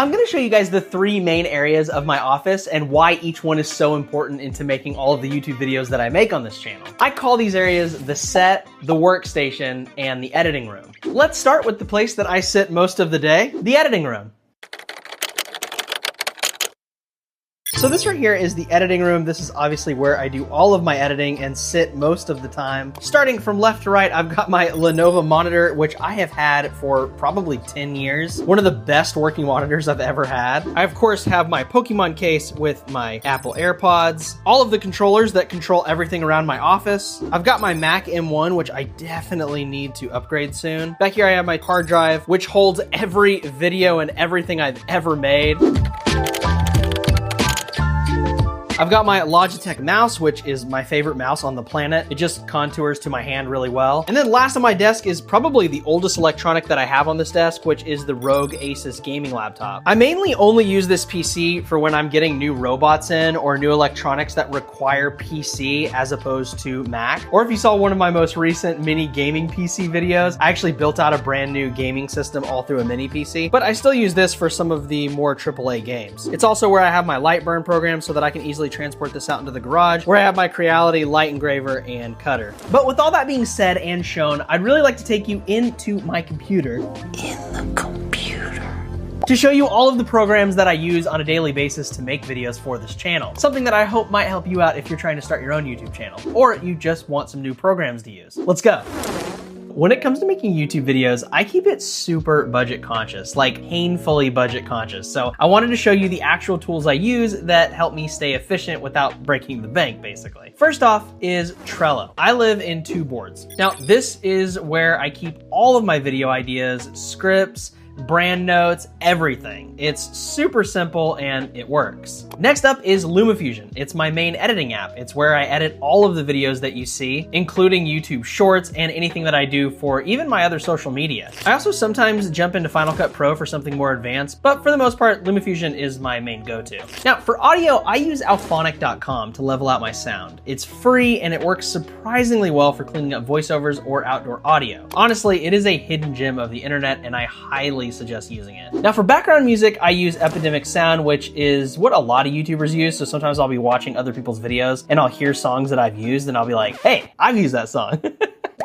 I'm gonna show you guys the 3 main areas of my office and why each one is so important into making all of the YouTube videos that I make on this channel. I call these areas the set, the workstation, and the editing room. Let's start with the place that I sit most of the day, the editing room. So this right here is the editing room. This is obviously where I do all of my editing and sit most of the time. Starting from left to right, I've got my Lenovo monitor, which I have had for probably 10 years. One of the best working monitors I've ever had. I, of course, have my Pokemon case with my Apple AirPods, all of the controllers that control everything around my office. I've got my Mac M1, which I definitely need to upgrade soon. Back here, I have my hard drive, which holds every video and everything I've ever made. I've got my Logitech mouse, which is my favorite mouse on the planet. It just contours to my hand really well. And then last on my desk is probably the oldest electronic that I have on this desk, which is the Rogue Asus gaming laptop. I mainly only use this PC for when I'm getting new robots in or new electronics that require PC as opposed to Mac. Or if you saw one of my most recent mini gaming PC videos, I actually built out a brand new gaming system all through a mini PC, but I still use this for some of the more AAA games. It's also where I have my Lightburn program so that I can easily transport this out into the garage, where I have my Creality light engraver and cutter. But with all that being said and shown, I'd really like to take you into my computer. To show you all of the programs that I use on a daily basis to make videos for this channel. Something that I hope might help you out if you're trying to start your own YouTube channel, or you just want some new programs to use. Let's go. When it comes to making YouTube videos, I keep it super budget conscious, like painfully budget conscious. So I wanted to show you the actual tools I use that help me stay efficient without breaking the bank, basically. First off is Trello. I live in 2 boards. Now, this is where I keep all of my video ideas, scripts, brand notes, everything. It's super simple and it works. Next up is LumaFusion. It's my main editing app. It's where I edit all of the videos that you see, including YouTube Shorts and anything that I do for even my other social media. I also sometimes jump into Final Cut Pro for something more advanced, but for the most part, LumaFusion is my main go-to. Now, for audio, I use alphonic.com to level out my sound. It's free and it works surprisingly well for cleaning up voiceovers or outdoor audio. Honestly, it is a hidden gem of the internet and I highly suggest using it. Now for background music, I use Epidemic Sound, which is what a lot of YouTubers use. So sometimes I'll be watching other people's videos and I'll hear songs that I've used and I'll be like, hey, I've used that song.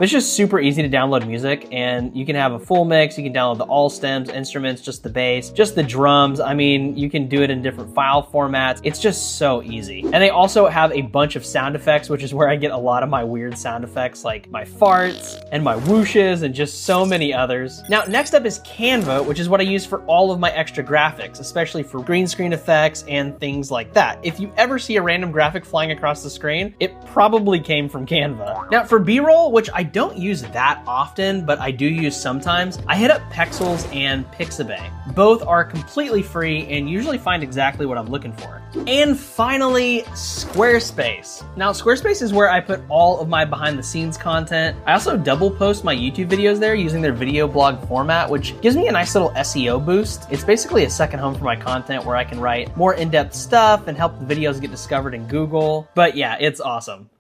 It's just super easy to download music and you can have a full mix. You can download the all stems, instruments, just the bass, just the drums. I mean, you can do it in different file formats. It's just so easy. And they also have a bunch of sound effects, which is where I get a lot of my weird sound effects, like my farts and my whooshes and just so many others. Now, next up is Canva, which is what I use for all of my extra graphics, especially for green screen effects and things like that. If you ever see a random graphic flying across the screen, it probably came from Canva. Now for B-roll, which I don't use that often, but I do use sometimes, I hit up Pexels and Pixabay. Both are completely free and usually find exactly what I'm looking for. And finally, Squarespace. Now, Squarespace is where I put all of my behind the scenes content. I also double post my YouTube videos there using their video blog format, which gives me a nice little SEO boost. It's basically a second home for my content where I can write more in-depth stuff and help the videos get discovered in Google. But yeah, it's awesome.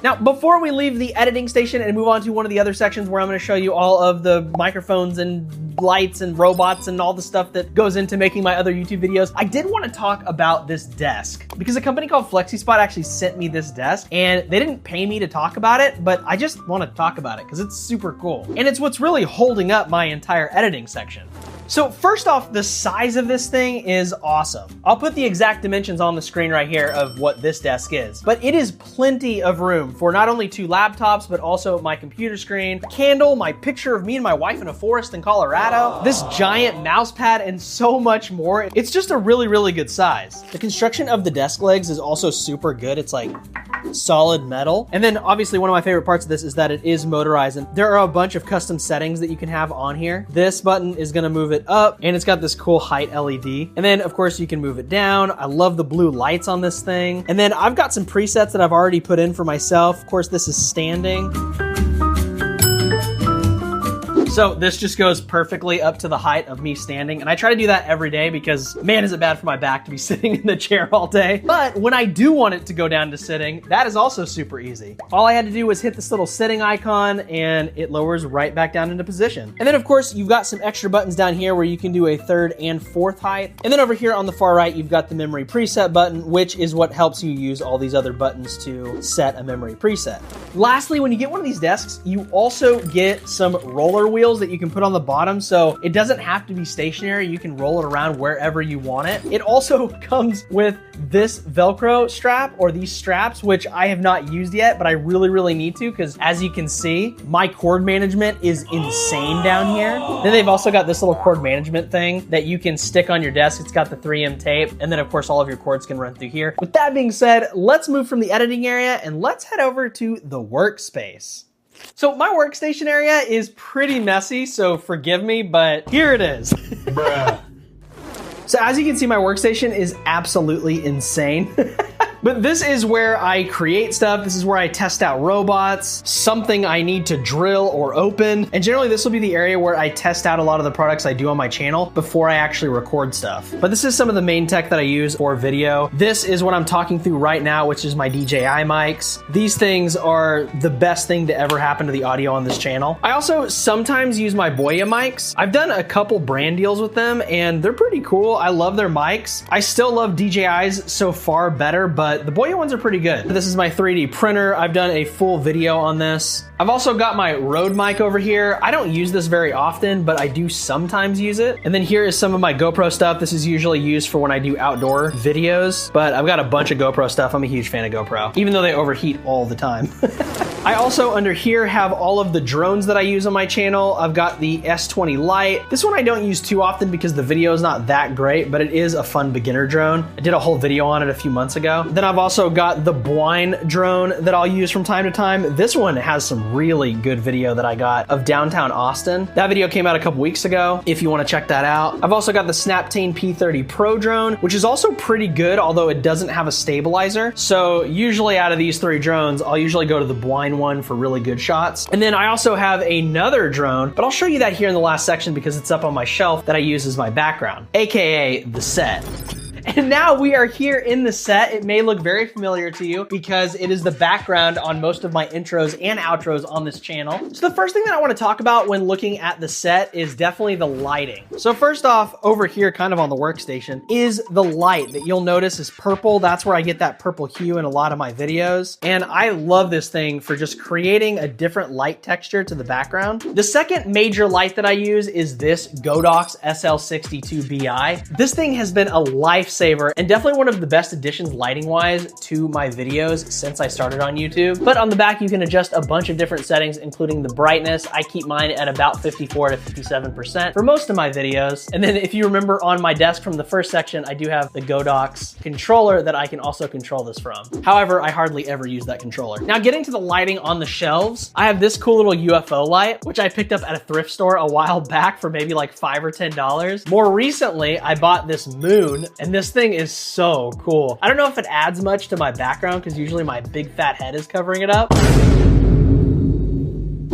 Now, before we leave the editing station and move on to one of the other sections where I'm going to show you all of the microphones and lights and robots and all the stuff that goes into making my other YouTube videos, I did want to talk about this desk because a company called Flexispot actually sent me this desk and they didn't pay me to talk about it, but I just want to talk about it because it's super cool. And it's what's really holding up my entire editing section. So first off, the size of this thing is awesome. I'll put the exact dimensions on the screen right here of what this desk is, but it is plenty of room for not only 2 laptops, but also my computer screen, a candle, my picture of me and my wife in a forest in Colorado, this giant mouse pad, and so much more. It's just a really, really good size. The construction of the desk legs is also super good. It's like solid metal. And then obviously one of my favorite parts of this is that it is motorized and there are a bunch of custom settings that you can have on here. This button is gonna move it up and it's got this cool height LED. And then of course you can move it down. I love the blue lights on this thing. And then I've got some presets that I've already put in for myself. Of course, this is standing. So this just goes perfectly up to the height of me standing. And I try to do that every day because, man, is it bad for my back to be sitting in the chair all day. But when I do want it to go down to sitting, that is also super easy. All I had to do was hit this little sitting icon and it lowers right back down into position. And then of course, you've got some extra buttons down here where you can do a third and fourth height. And then over here on the far right, you've got the memory preset button, which is what helps you use all these other buttons to set a memory preset. Lastly, when you get one of these desks, you also get some roller wheels that you can put on the bottom. So it doesn't have to be stationary. You can roll it around wherever you want it. It also comes with this Velcro strap or these straps, which I have not used yet, but I really need to, because as you can see, my cord management is insane down here. Then they've also got this little cord management thing that you can stick on your desk. It's got the 3M tape, and then of course all of your cords can run through here. With that being said, let's move from the editing area and let's head over to the workspace. So my workstation area is pretty messy, so forgive me, but here it is. Bruh. So as you can see, my workstation is absolutely insane. But this is where I create stuff. This is where I test out robots, something I need to drill or open. And generally this will be the area where I test out a lot of the products I do on my channel before I actually record stuff. But this is some of the main tech that I use for video. This is what I'm talking through right now, which is my DJI mics. These things are the best thing to ever happen to the audio on this channel. I also sometimes use my Boya mics. I've done a couple brand deals with them and they're pretty cool. I love their mics. I still love DJI's so far better, but the Boya ones are pretty good. This is my 3D printer. I've done a full video on this. I've also got my Rode mic over here. I don't use this very often, but I do sometimes use it. And then here is some of my GoPro stuff. This is usually used for when I do outdoor videos, but I've got a bunch of GoPro stuff. I'm a huge fan of GoPro, even though they overheat all the time. I also under here have all of the drones that I use on my channel. I've got the S20 Lite. This one I don't use too often because the video is not that great, but it is a fun beginner drone. I did a whole video on it a few months ago. Then I've also got the Bwine drone that I'll use from time to time. This one has some really good video that I got of downtown Austin. That video came out a couple weeks ago, if you want to check that out. I've also got the Snaptane P30 Pro drone, which is also pretty good, although it doesn't have a stabilizer. So usually out of these three drones, I'll usually go to the Bwine one for really good shots. And then I also have another drone, but I'll show you that here in the last section because it's up on my shelf that I use as my background, AKA the set. And now we are here in the set. It may look very familiar to you because it is the background on most of my intros and outros on this channel. So the first thing that I want to talk about when looking at the set is definitely the lighting. So first off, over here kind of on the workstation is the light that you'll notice is purple. That's where I get that purple hue in a lot of my videos. And I love this thing for just creating a different light texture to the background. The second major light that I use is this Godox SL62BI. This thing has been a lifesaver and definitely one of the best additions lighting wise to my videos since I started on YouTube. But on the back, you can adjust a bunch of different settings, including the brightness. I keep mine at about 54 to 57% for most of my videos. And then if you remember on my desk from the first section, I do have the Godox controller that I can also control this from. However, I hardly ever use that controller. Now getting to the lighting on the shelves, I have this cool little UFO light, which I picked up at a thrift store a while back for maybe like $5 or $10. More recently, I bought this moon, and this thing is so cool. I don't know if it adds much to my background because usually my big fat head is covering it up.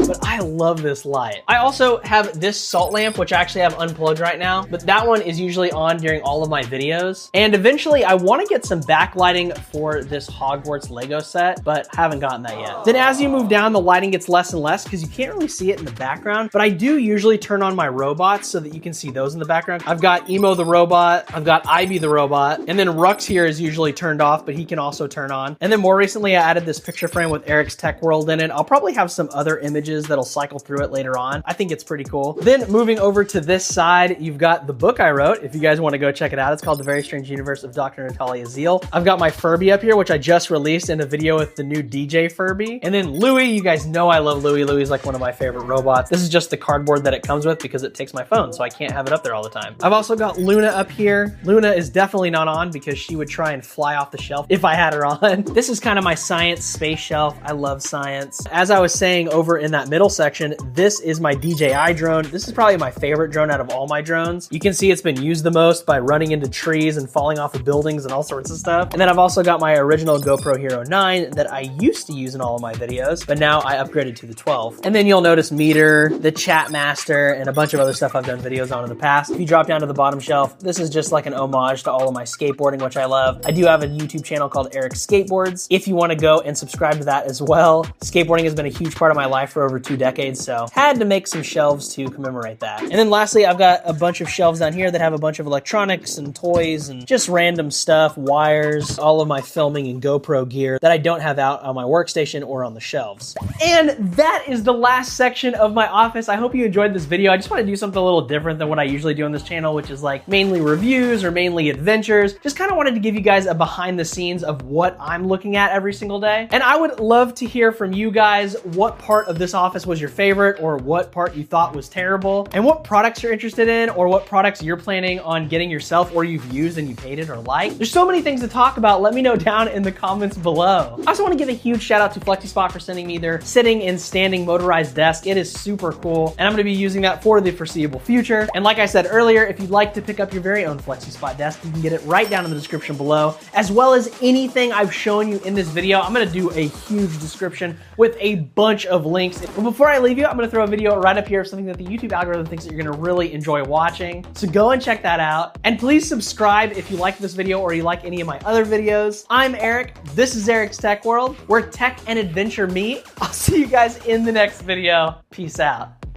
But I love this light. I also have this salt lamp, which I actually have unplugged right now, but that one is usually on during all of my videos. And eventually I want to get some backlighting for this Hogwarts Lego set, but haven't gotten that yet. Then as you move down, the lighting gets less and less because you can't really see it in the background, but I do usually turn on my robots so that you can see those in the background. I've got Emo the robot, I've got Ivy the robot, and then Rux here is usually turned off, but he can also turn on. And then more recently I added this picture frame with Eric's Tech World in it. I'll probably have some other images that'll cycle through it later on. I think it's pretty cool. Then moving over to this side, you've got the book I wrote. If you guys want to go check it out, it's called The Very Strange Universe of Dr. Natalia Zeal. I've got my Furby up here, which I just released in a video with the new DJ Furby. And then Louie, you guys know I love Louie. Louie's like one of my favorite robots. This is just the cardboard that it comes with because it takes my phone, so I can't have it up there all the time. I've also got Luna up here. Luna is definitely not on because she would try and fly off the shelf if I had her on. This is kind of my science space shelf. I love science. As I was saying over in that that middle section, this is my DJI drone. This is probably my favorite drone out of all my drones. You can see it's been used the most by running into trees and falling off of buildings and all sorts of stuff. And then I've also got my original GoPro Hero 9 that I used to use in all of my videos, but now I upgraded to the 12. And then you'll notice Meter, the Chat Master, and a bunch of other stuff I've done videos on in the past. If you drop down to the bottom shelf, this is just like an homage to all of my skateboarding, which I love. I do have a YouTube channel called Eric Skateboards. If you want to go and subscribe to that as well. Skateboarding has been a huge part of my life for over 2 decades, so had to make some shelves to commemorate that. And then lastly, I've got a bunch of shelves down here that have a bunch of electronics and toys and just random stuff, wires, all of my filming and GoPro gear that I don't have out on my workstation or on the shelves. And that is the last section of my office. I hope you enjoyed this video. I just want to do something a little different than what I usually do on this channel, which is like mainly reviews or mainly adventures. Just kind of wanted to give you guys a behind the scenes of what I'm looking at every single day. And I would love to hear from you guys what part of this office was your favorite, or what part you thought was terrible, and what products you're interested in, or what products you're planning on getting yourself or you've used and you've hated or liked. There's so many things to talk about. Let me know down in the comments below. I also want to give a huge shout out to Flexispot for sending me their sitting and standing motorized desk. It is super cool, and I'm going to be using that for the foreseeable future. And like I said earlier, if you'd like to pick up your very own Flexispot desk, you can get it right down in the description below, as well as anything I've shown you in this video. I'm going to do a huge description with a bunch of links. But before I leave you, I'm going to throw a video right up here of something that the YouTube algorithm thinks that you're going to really enjoy watching. So go and check that out. And please subscribe if you like this video or you like any of my other videos. I'm Eric. This is Eric's Tech World, where tech and adventure meet. I'll see you guys in the next video. Peace out.